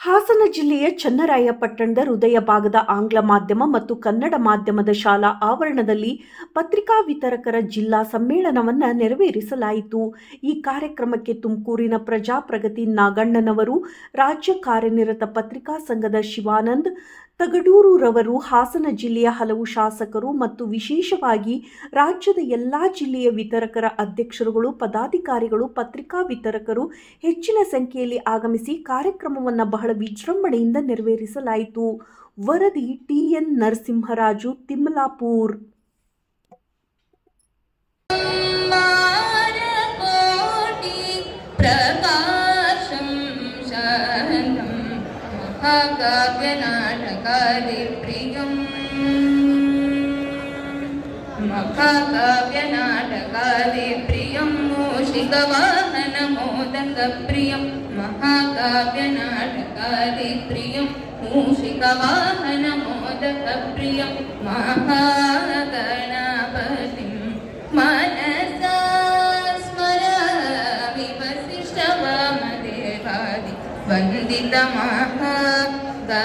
ಹಾಸನ ಜಿಲ್ಲೆಯ ಚನ್ನರಾಯಪಟ್ಟಣದ ಹೃದಯ ಭಾಗದ ಆಂಗ್ಲ ಮಾಧ್ಯಮ ಮತ್ತು ಕನ್ನಡ ಮಾಧ್ಯಮದ ಶಾಲಾ ಆವರಣದಲ್ಲಿ ಪತ್ರಿಕಾ ವಿತರಕರ ಜಿಲ್ಲಾ ಸಮ್ಮೇಳನವನ್ನು ನೆರವೇರಿಸಲಾಯಿತು. ಈ ಕಾರ್ಯಕ್ರಮಕ್ಕೆ ತುಮಕೂರಿನ ಪ್ರಜಾಪ್ರಗತಿ ನಾಗಣ್ಣನವರು, ರಾಜ್ಯ ಕಾರ್ಯನಿರತ ಪತ್ರಿಕಾ ಸಂಘದ ಶಿವಾನಂದ್ ತಗಡೂರುರವರು, ಹಾಸನ ಜಿಲ್ಲೆಯ ಹಲವು ಶಾಸಕರು ಮತ್ತು ವಿಶೇಷವಾಗಿ ರಾಜ್ಯದ ಎಲ್ಲಾ ಜಿಲ್ಲೆಯ ವಿತರಕರ ಅಧ್ಯಕ್ಷರುಗಳು, ಪದಾಧಿಕಾರಿಗಳು, ಪತ್ರಿಕಾ ವಿತರಕರು ಹೆಚ್ಚಿನ ಸಂಖ್ಯೆಯಲ್ಲಿ ಆಗಮಿಸಿ ಕಾರ್ಯಕ್ರಮವನ್ನು ಬಹಳ ವಿಜೃಂಭಣೆಯಿಂದ ನೆರವೇರಿಸಲಾಯಿತು. ವರದಿ ಟಿ.ಎನ್. ನರಸಿಂಹರಾಜು, ತಿಮ್ಲಾಪುರ್. महाकाव्यनाटकादि प्रियं मूषिकवाहन मोदक प्रियं महाकाव्यनाटकादि प्रियं मूषिकवाहन मोदक प्रियं महागणपतिं मनसा स्मरामि वसिष्ठवामदेवादि वन्दित महागणपतिं